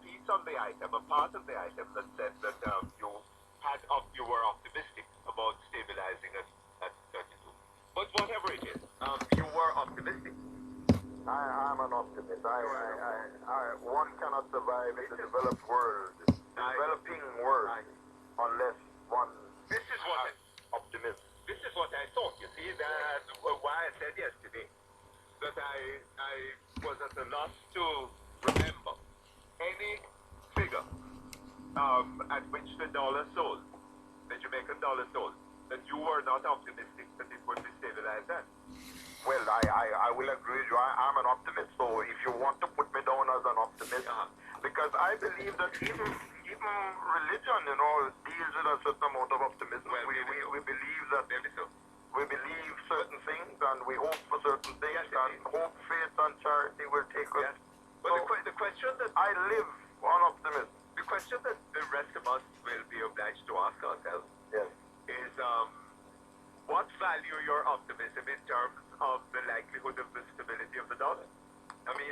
piece on the item, a part of the item that said that you were optimistic about stabilizing at 32. But whatever it is, you were optimistic. I'm an optimist. One cannot survive in the developed world, developing world, unless one. This is what optimism. This is what I thought. You see, that's why I said yesterday that I was at a loss to remember any figure at which the dollar sold, the Jamaican dollar sold, that you were not optimistic that it would be stabilized at. Well, I will agree with you. I'm an optimist. So if you want to put me down as an optimist, because I believe that even religion, deals with a certain amount of optimism. Well, we believe that we believe certain things and we hope for certain things, and hope, faith, and charity will take us. But the question that I live on optimism. The question that the rest of us will be obliged to ask ourselves is what value your optimism in terms of the likelihood of the stability of the dollar? I mean,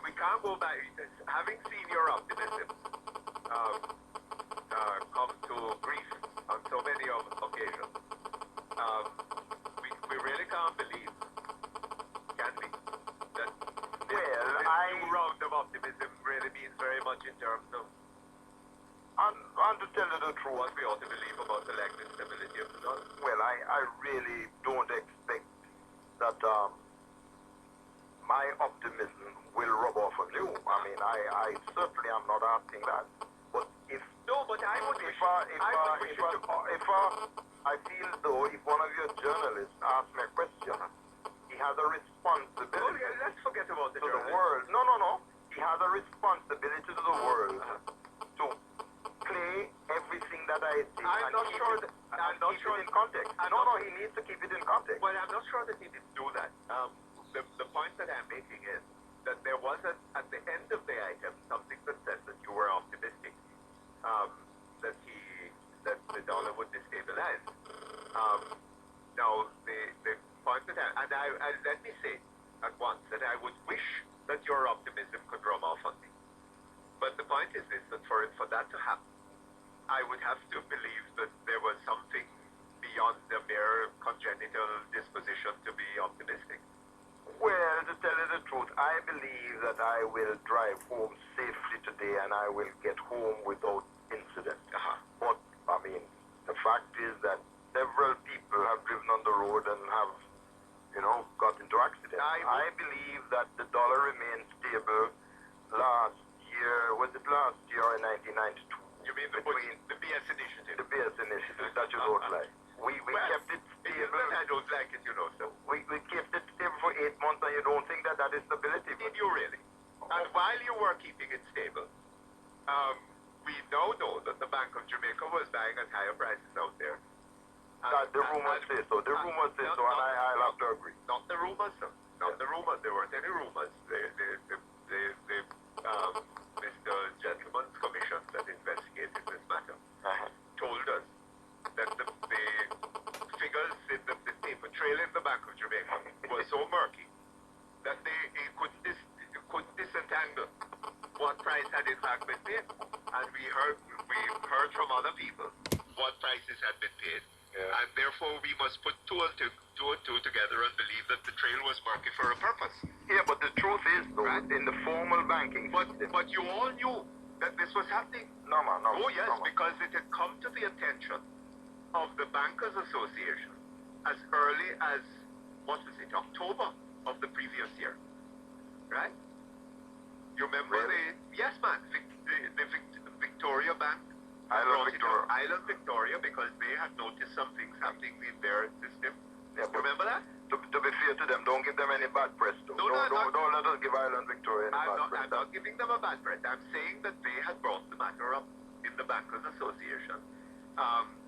we can't go back. Having seen your optimism come to grief on so many occasions, we really can't believe, can we, that this new round of optimism really means very much in terms of and to tell you the truth, what we ought to believe about the likely stability of the dollar. Well, I really don't expect that my optimism will rub off on you. I mean, I certainly am not asking that. But if I feel though if one of your journalists asks me a question, he has a responsibility. Oh, yeah, let's forget about the world. No. He has a responsibility to the world to play everything that I see. I'm not sure that in context. He needs to keep it in context. Well, I'm not sure that he didn't do that. The point that I'm making is that there was at the end of the item something that said that you were optimistic that the dollar would destabilize. Now the point that let me say at once that I would wish that your optimism could rub off on me. But the point is this: that for that to happen, I would have to believe that there was something beyond the mere congenital disposition to be optimistic. Well, to tell you the truth, I believe that I will drive home safely today and I will get home without incident. But, I mean, the fact is that several people have driven on the road and have, got into accidents. I believe that the dollar remained stable last year or in 1992. You mean the BS initiative? The BS initiative that you don't like. We kept it stable. I don't like it, so. We kept it stable for 8 months, and you don't think that is stability? Did you really? And while you were keeping it stable, we now know that the Bank of Jamaica was buying at higher prices out there. The rumors say so. The rumors say so, and I'll have to agree. Not the rumors, sir. Not the rumors. There weren't any rumors. Mr. Gentleman's Commission that investigated this matter told us that the figures in the paper trail in the Bank of Jamaica were so murky that they couldn't disentangle what price had in fact been paid. And we heard from other people what prices had been paid. And therefore we must put two and two together and believe that the trail was murky for a purpose. Yeah, but the truth is, though, in the formal banking system... But you all knew that this was happening. No, man, no. Oh, yes, because it had come to the attention of the Bankers Association as early as, October of the previous year. Right? You remember yes, man, the Victoria Bank. Island Victoria, because they had noticed some things happening in their system. Yeah, remember that? To be fair to them, don't give them any bad press, though. Don't let us give Island Victoria any bad press. I'm not giving them a bad press. I'm saying that they had brought the matter up in the Bankers Association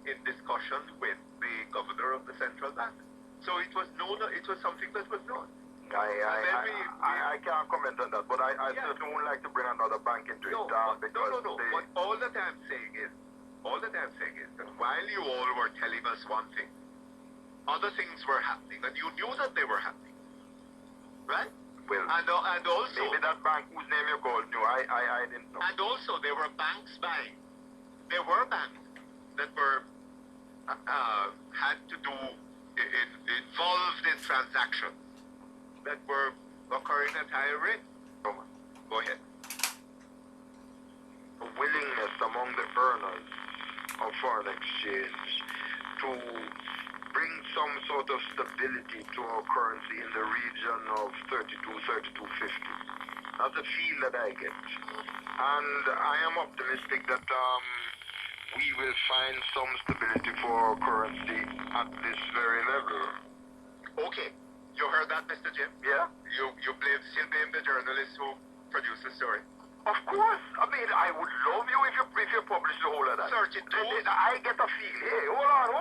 in discussion with the governor of the central bank. So it was known. It was something that was known. I can't comment on that, but I certainly wouldn't like to bring another bank into it. No. But all that I'm saying is that while you all were telling us one thing, other things were happening, and you knew that they were happening, right? Well, and also... maybe that bank whose name you called knew. I didn't know. And also, there were banks buying. There were banks that were had to do involved in transactions that were occurring at higher rate. Go ahead. A willingness among the earners of foreign exchange to bring some sort of stability to our currency in the region of 32.50. That's a feel that I get. And I am optimistic that we will find some stability for our currency at this very level. Okay. You heard that, Mr. Jim? Yeah? You still blame the journalist who produced the story? Of course. I mean, I would love you if you publish the whole of that. 32. I get a feel. Hey, hold on.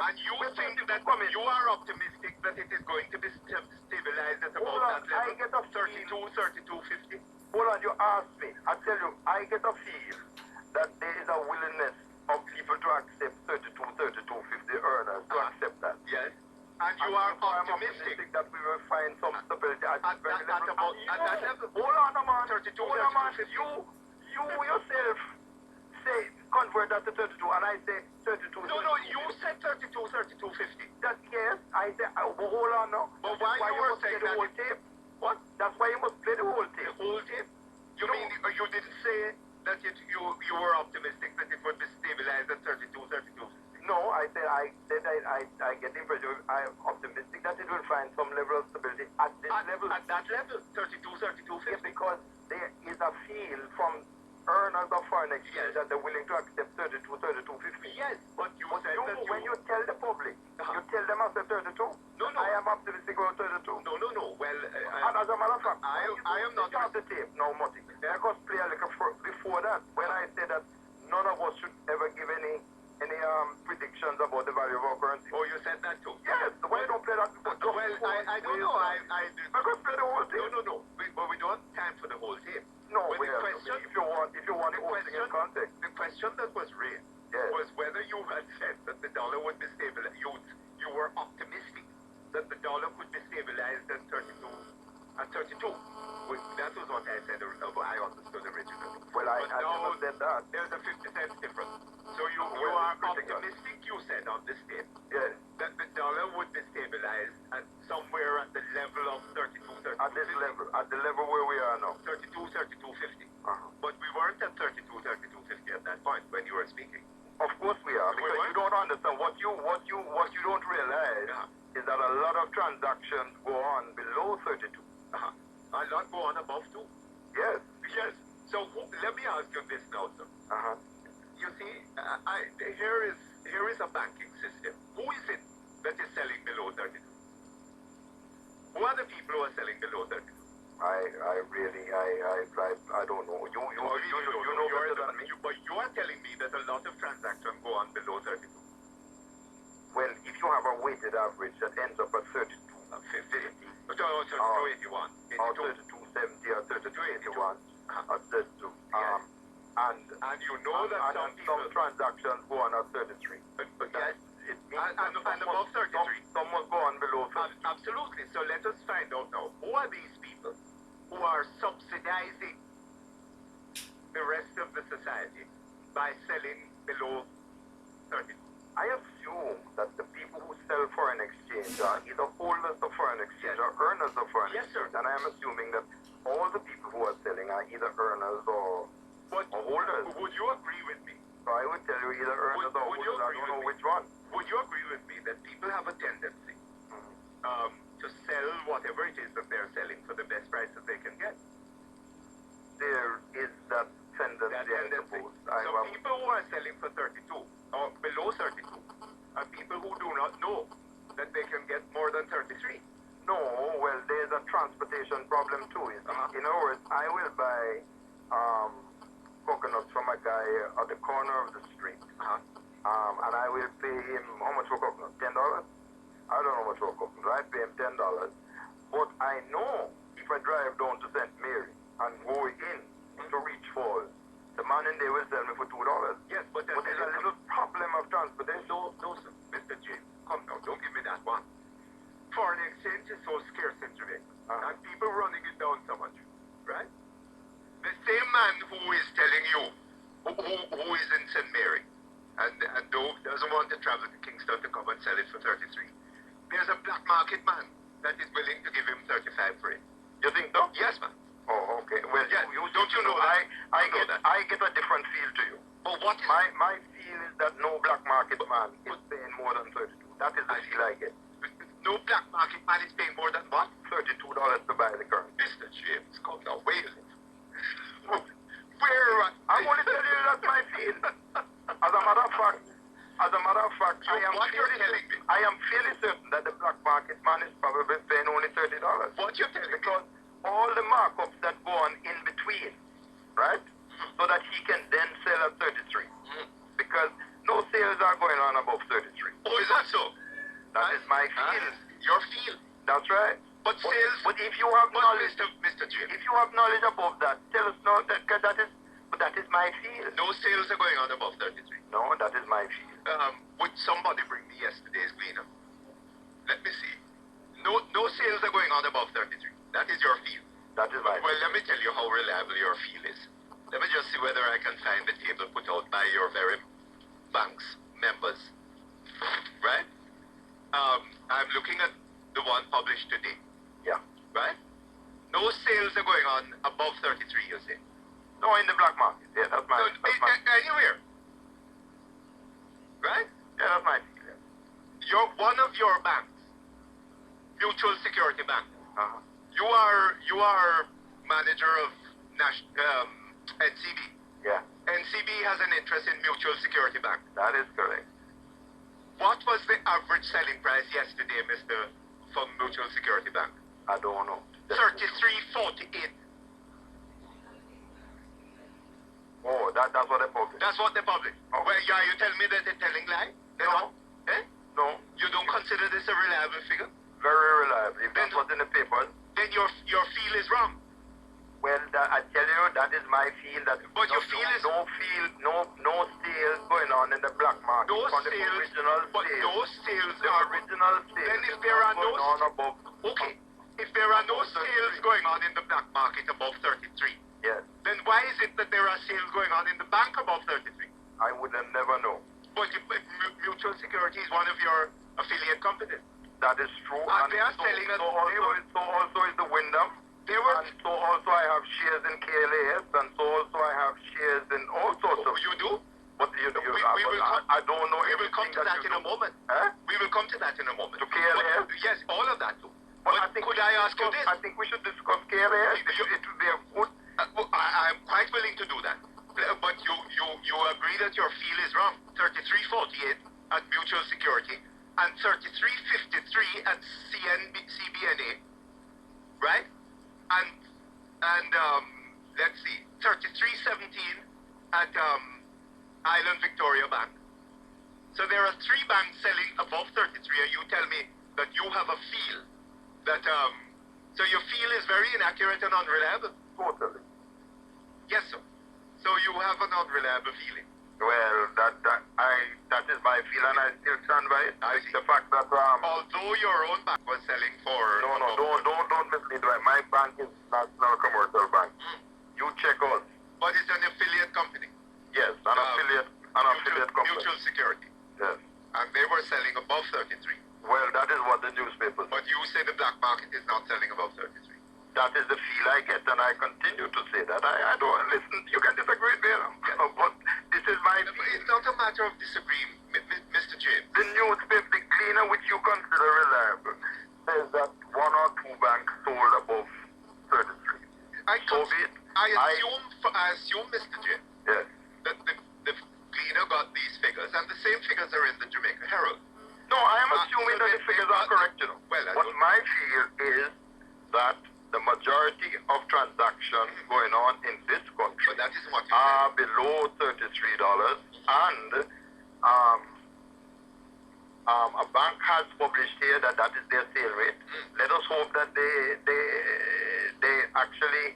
And you think that you are optimistic that it is going to be stabilized at about that level? I get a 32.50. Hold on, you asked me. I tell you, I get a feel that there is a willingness of people to accept 32.50 earners to accept that. Yes. And you are optimistic that we will find some stability at that level. Hold on, man. 32, hold on, man. You yourself say convert that to 32, and I say 32. No, you said 32.50. That yes, I say. Hold on now. But why you were saying that? The whole tape? What? That's why you must play the whole tape. The whole tape? You mean you didn't say that you were optimistic that it would be stabilized at 32.50? No, I said I get the impression I am optimistic that it will find some level of stability at this level. At that level, 32.50. Yeah, because there is a feel from earners of foreign exchange that they're willing to accept 32.50. Yes, but you said that when you tell the public, you tell them after 32. No. I am optimistic about 32. No. Well, and as a matter of fact, I am not. Start the tape now, Motty. Let us play a little before that when I said that none of us should ever give any predictions about the value of our currency. Oh, you said that too? Yes. Why don't play that before? Well, I don't know. I did. Let us play the whole tape. No. But we don't have time for the whole tape. No, well, the question, if you want the whole thing in context. The question that was raised was whether you had said that the dollar would be stabilized. You were optimistic that the dollar could be stabilized at 32. Well, that was what I said. I understood originally. Well, I never said that. There's a 50 cents difference. So you are optimistic, you said on this tape, that the dollar would be stabilized at somewhere at the level of 32. At this level, at the level where we are now. 32.50. But we weren't at 32.50 at that point when you were speaking. Of course we are, because you don't understand. What you don't realize is that a lot of transactions go on below 32. A lot go on above 2. Yes. So let me ask you this now, sir. You see, here is a banking system. Who is it that is selling below 32? Who are the people who are selling below 32? I don't know. You know better than me. But you are telling me that a lot of transactions go on below 32. Well, if you have a weighted average that ends up at 32, 50, or 32.81, or 32.70, or 32.81, or 32. And you know that some transactions go on at 33. But yes, it means and above 33. Some will go on below 33. Absolutely. So let us find out now, who are these people who are subsidizing the rest of the society by selling below 32? I assume that the people who sell foreign exchange are either holders of foreign exchange or earners of foreign exchange. And I am assuming that all the people who are selling are either earners or holders. Would you agree with me? So I would tell you either earners or holders. I don't know which one. Would you agree with me that people have a tendency to sell whatever it is that they're selling for the best price that they can get? There is that tendency, I suppose. So people who are selling for 32 or below 32 are people who do not know that they can get more than 33. No, well, there's a transportation problem too. In other words, I will buy coconuts from a guy at the corner of the street, and I will pay him how much for coconuts? $10? I don't know how much for coconuts. I pay him $10, but I know if I drive down to St. Mary and go in to Reach Falls, the man in there will sell me for $2. Yes, but there's a little problem of transportation. No, sir, Mr. James, come now, don't give me that one. foreign exchange is so scarce in Jamaica, and people running it down so much, right? The same man who is telling you, who is in St. Mary, and doesn't want to travel to Kingston to come and sell it for 33. There's a black market man that is willing to give him 35 for it. You think so? Yes, man. Oh, okay. Well, Yeah, don't you know that? I get a different feel to you. But what is My feel is that no black market man is paying more than 32. That is the feel I get. no black market man is paying more than what? $32 to buy the currency. Mr. James, come now, wait a minute. Where? I'm only telling you that's my feel. As a matter of fact, What you're telling me? I am fairly certain that the black market man is probably paying only $30. What you're telling me? Because all the markups that go on in between, right? So that he can then sell at 33. Because no sales are going on above 33. Oh, is that so? That is my feel. Your feel. That's right. But sales. But if you have knowledge, Mr. James. if you have knowledge above that, tell us now that is my feel. No sales are going on above 33. No, that is my feel. Would somebody bring me yesterday's gleaner? Let me see. No sales are going on above 33. That is your feel. That is my Well, let me tell you how reliable your feel is. Let me just see whether I can find the table put out by your very bank's members. Right? I'm looking at the one published today. Yeah. Right? No sales are going on above 33, you say? No, in the black market. Yeah, that's my. Anywhere. Right? Yeah, that's my feel. You're one of your banks, Mutual Security Bank. Uh-huh. You are manager of NCB. Yeah, NCB has an interest in Mutual Security Bank. that is correct. What was the average selling price yesterday, Mr. from Mutual Security Bank? I don't know. 33.48. Oh, that's what they publish. That's what they publish. Oh. Well, yeah, you tell me that they're telling lie? They're No. not? Eh? No, You don't consider this a reliable figure? very reliable. If that's Then- what's in the papers, Then your feel is wrong. well, I tell you, that is my feel. That But your feel is- no sales going on in the black market. No On the sales, original but sales. no sales The are... original sales. Then if there are no going on above. Okay, if there are no sales going on in the black market above 33, Yes, then why is it that there are sales going on in the bank above 33? I would have never know. But Mutual Security is one of your affiliate companies. That is true. And they are selling at... So also is the Wyndham. They were... And so also I have shares in KLAS, and so also I have shares in all sorts of. You do? But you We will come- I don't know. We will come to that you in a do. moment. Huh? We will come to that in a moment. To KLAS? But, yes, all of that too. But But could I ask you this? I think we should discuss KLAS. It would be a good. Well, I'm quite willing to do that. But you agree that your feel is wrong. 33.48 at Mutual Security and 33.53 at CBNA, right? And let's see, 33.17 at Island Victoria Bank. So there are three banks selling above 33, and you tell me that you have a feel that so your feel is very inaccurate and unreliable. Totally. Yes, sir. So you have an unreliable feeling. Well, that is my feel, and I still stand by it. I see. The fact that Although your own bank was selling for... don't mislead me. My bank is National Commercial Bank. You check us. But it's an affiliate company. Yes, an affiliate company. Mutual Security. Yes. And they were selling above 33. Well, that is what the newspapers. But you say the black market is not selling above 33. That is the feel I get, and I continue to say that. I don't listen. You can disagree there, but this is my feel. It's not a matter of disagreeing, Mr. James. The newspaper, the cleaner which you consider reliable, says that one or two banks sold above 33. I assume, Mr. James, yes, that the cleaner got these figures, and the same figures are in the Jamaica Herald. no, I am assuming that the figures are correct, you know. Well, But my feel is that the majority of transactions going on in this country But that is what you are below $33, and a bank has published here that is their sale rate. Let us hope that they actually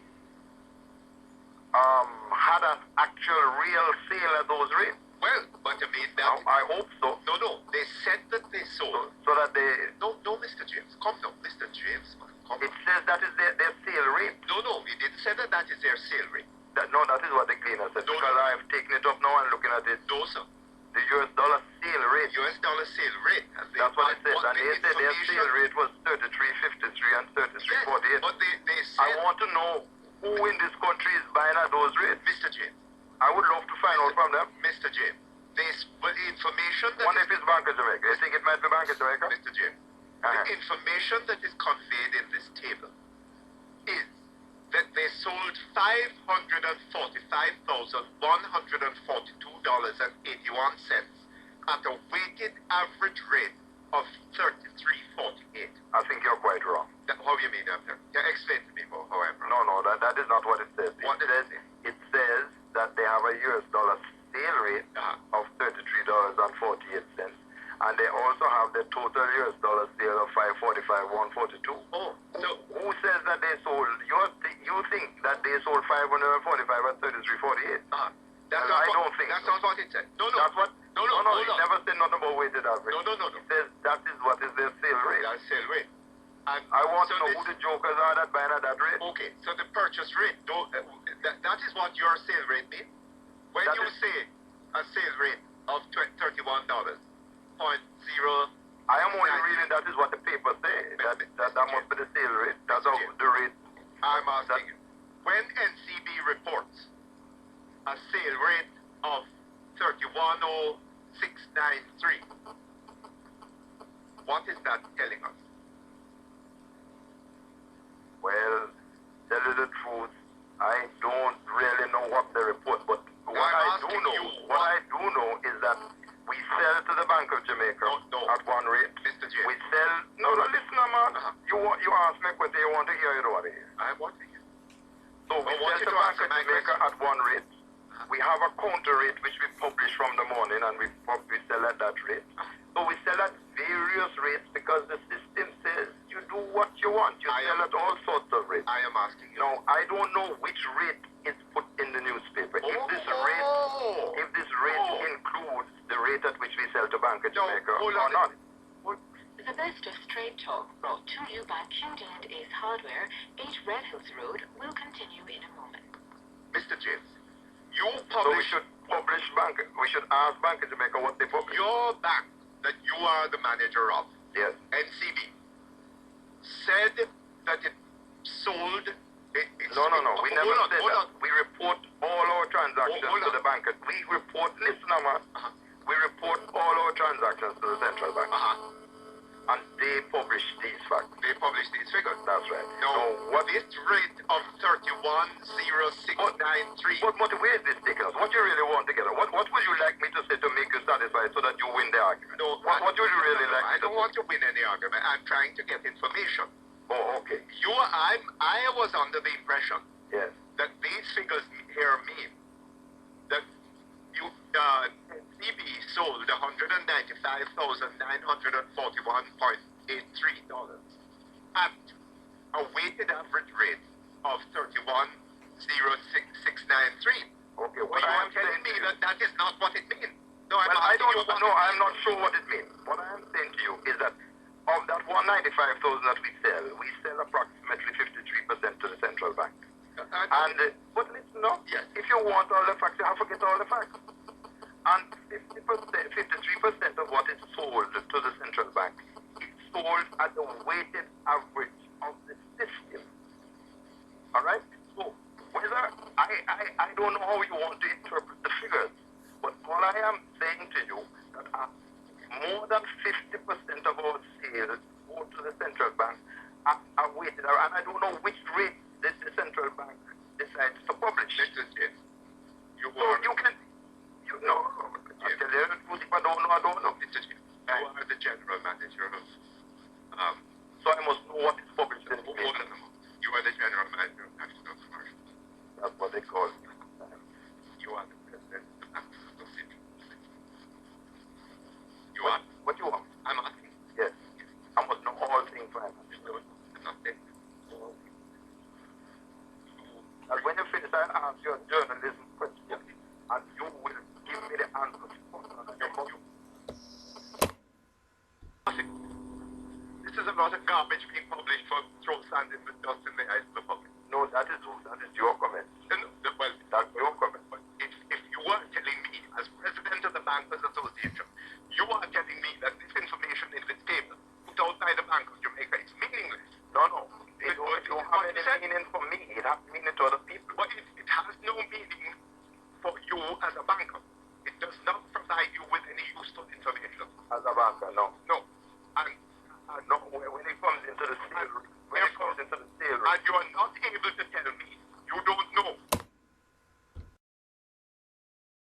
had an actual real sale at those rates. Well, but I mean that... Now, I hope so. No. They said that they sold. So that they... No, Mr. James. Come now, Mr. James, man. Come It on. says that is their sale rate. No. He didn't say that that is their sale rate. That is what the cleaner said. No, because no. I have taken it up now and looking at it. No, sir. The US dollar sale rate. US dollar sale rate. That's what it says. And the they said their sale rate was 33.53 and 33.48. Yes, but they said... I want to know who in this country is buying at those rates. Mr. James. I would love to find out from them. Mr. James. But the information that What if it's Bank of Jamaica? You think it might be Bank of Jamaica? Mr. James, the information that is conveyed in this table is that they sold $545,142.81 at a weighted average rate of 33.48. I think you're quite wrong. How do you mean, Doctor? Yeah, explain to me more, however. No, that is not what it says. It says that they have a US dollar sale rate of $33.48, and they also have the total US dollar sale of $545,142. Oh, so who says that they sold? You think that they sold 545 at 33.48? That's not what it said. No. That's what? No. It never said nothing about weighted average. No. It says that is what is their sale rate. That's sale rate. And I want so to know who the jokers are that buying at that rate. Okay, so the purchase rate, that is what your sale rate means. When That you is- say a sale rate of $31.0, I am only reading that is what the paper say. That must be the sale rate. That's how the rate. I'm asking you, when NCB reports a sale rate of 31.0693, what is that telling us? Well, tell you the truth, I don't really know what they report, but what I do know is that we sell to the Bank of Jamaica at one rate. Mr. James. We sell... No, listen, man. You ask me a question, you want to hear, you don't want to hear. I want to hear. So we sell to the Bank of Jamaica at one rate. We have a counter rate which we publish from the morning, and we sell at that rate. So we sell at various rates because the system says you do what you want. You sell at all sorts of rates. I am asking you. Now, I don't know which rate is put in the newspaper. If this rate includes the rate at which we sell to Bank of Jamaica or not. The best of straight talk brought to you by Q-Dent Ace Hardware, 8 Red Hills Road, will continue in a moment. Mr. James, you So we publish should publish we should ask Bank of Jamaica what they publish. your bank that you are the manager of, Yes. NCB, said that it sold... No. We never said that. We report all our transactions to the bank. We report, listen, man. We report all our transactions to the central bank. And they publish these facts. They publish these figures. That's right. Now, this rate of 31.0693... But where is this taking us? What do you really want to get at? What would you like me to say to make you satisfied so that you win the argument? No, what would you really like I me to don't want to win any argument. I'm trying to get information. Oh, okay. I was under the impression Yes. that these figures here mean that you CB sold $195,941.83 at a weighted average rate of 31.0693. Okay. But you are telling me that is not what it means. No, I'm I'm not sure what it means. What I am saying to you is that of that 195,000 that we sell approximately 53% to the central bank. But listen up, yes. If you want all the facts, you have to get all the facts. And 53% of what is sold to the central bank is sold at the weighted average of the system. Alright? So, whether, I don't know how you want to interpret the figures, but all I am saying to you that more than 50% of our sales go to the central bank are weighted, and I don't know which rate the central bank decides to publish. Mr. James, You know, I tell you the truth, if I don't know, I don't know. Mr. James, you are the general manager of... So I must know what is published in the paper. You are the general manager of National Commercial. That's what they call it. You are the president of the Bank Association. You are? What you want? I'm asking. Yes. I must know all things finance. No, I'm not saying. And when you finish, I ask you a journalism question, and you will give me the answers garbage being published for throw sand in the dust in the eyes of the public. No, that is your comment. Well, That's your comment. but if you are telling me, as president of the Bankers Association, you are telling me that this information in this table put out by the Bank of Jamaica is meaningless. No. It don't have any meaning for me. It has meaning to other people. But it has no meaning for you as a banker. It does not provide you with any useful information. As a banker, no. No. And No, when it comes into the sale, and you are not able to tell